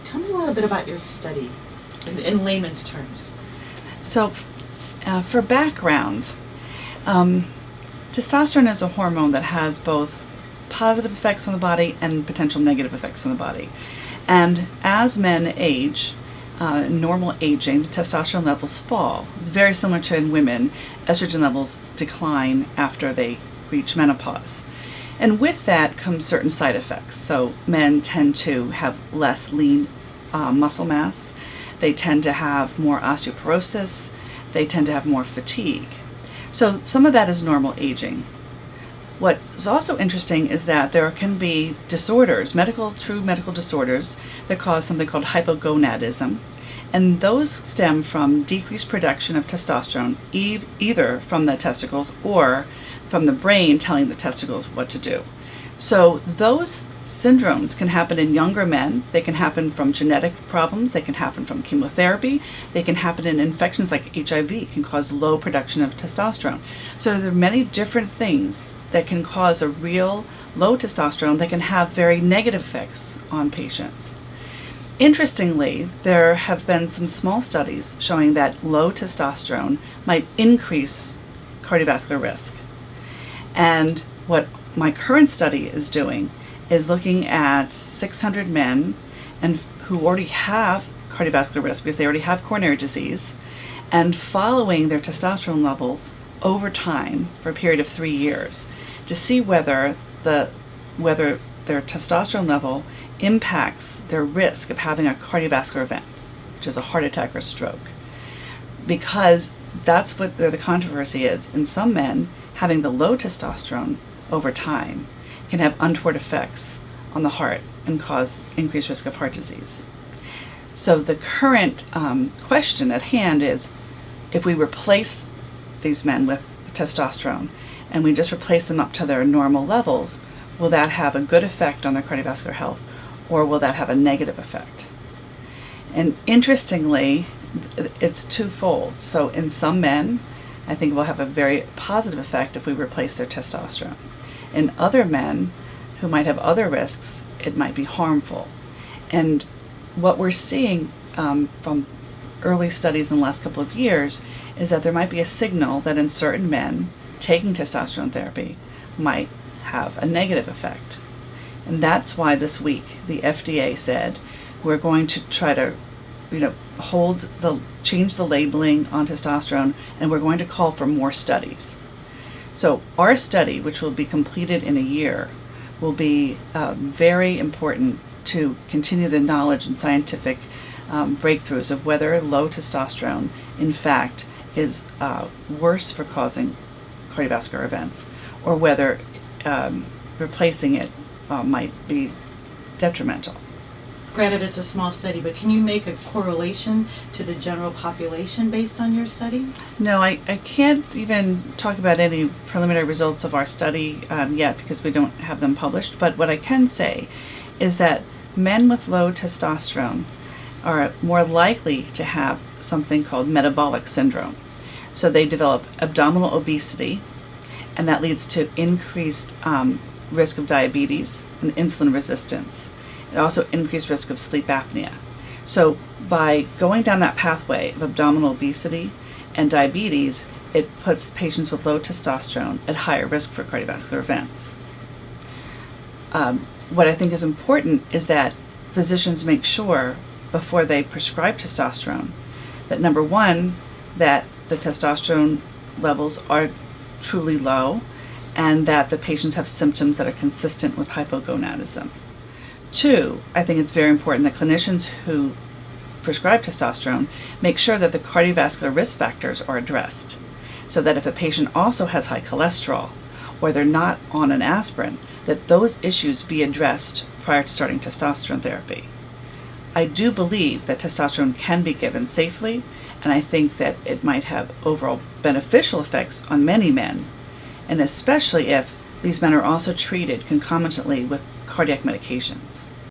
Tell me a little bit about your study in layman's terms. So, for background, testosterone is a hormone that has both positive effects on the body and potential negative effects on the body. And as men age, normal aging, the testosterone levels fall. It's very similar to in women. Estrogen levels decline after they reach menopause. And with that comes certain side effects. So men tend to have less lean muscle mass. They tend to have more osteoporosis. They tend to have more fatigue. So some of that is normal aging. What is also interesting is that there can be disorders, true medical disorders, that cause something called hypogonadism. And those stem from decreased production of testosterone, either from the testicles or from the brain telling the testicles what to do. So those syndromes can happen in younger men. They can happen from genetic problems. They can happen from chemotherapy. They can happen in infections like HIV, can cause low production of testosterone. So there are many different things that can cause a real low testosterone that can have very negative effects on patients. Interestingly, there have been some small studies showing that low testosterone might increase cardiovascular risk. And what my current study is doing is looking at 600 men and who already have cardiovascular risk because they already have coronary disease, and following their testosterone levels over time for a period of 3 years to see whether their testosterone level impacts their risk of having a cardiovascular event, which is a heart attack or stroke. Because that's what the controversy is. In some men, having the low testosterone over time can have untoward effects on the heart and cause increased risk of heart disease. So the current question at hand is, if we replace these men with testosterone and we just replace them up to their normal levels, will that have a good effect on their cardiovascular health, or will that have a negative effect? And interestingly, it's twofold. So in some men, I think it will have a very positive effect if we replace their testosterone. In other men who might have other risks, it might be harmful. And what we're seeing from early studies in the last couple of years is that there might be a signal that in certain men, taking testosterone therapy might have a negative effect. And that's why this week the FDA said we're going to try to change the labeling on testosterone, and we're going to call for more studies. So our study, which will be completed in a year, will be very important to continue the knowledge and scientific breakthroughs of whether low testosterone, in fact, is worse for causing cardiovascular events, or whether replacing it might be detrimental. Granted, it's a small study, but can you make a correlation to the general population based on your study? No, I can't even talk about any preliminary results of our study yet because we don't have them published. But what I can say is that men with low testosterone are more likely to have something called metabolic syndrome. So they develop abdominal obesity, and that leads to increased risk of diabetes and insulin resistance. It also increased risk of sleep apnea. So by going down that pathway of abdominal obesity and diabetes, it puts patients with low testosterone at higher risk for cardiovascular events. What I think is important is that physicians make sure before they prescribe testosterone that, number one, that the testosterone levels are truly low and that the patients have symptoms that are consistent with hypogonadism. Two, I think it's very important that clinicians who prescribe testosterone make sure that the cardiovascular risk factors are addressed, so that if a patient also has high cholesterol or they're not on an aspirin, that those issues be addressed prior to starting testosterone therapy. I do believe that testosterone can be given safely, and I think that it might have overall beneficial effects on many men, and especially if these men are also treated concomitantly with cardiac medications.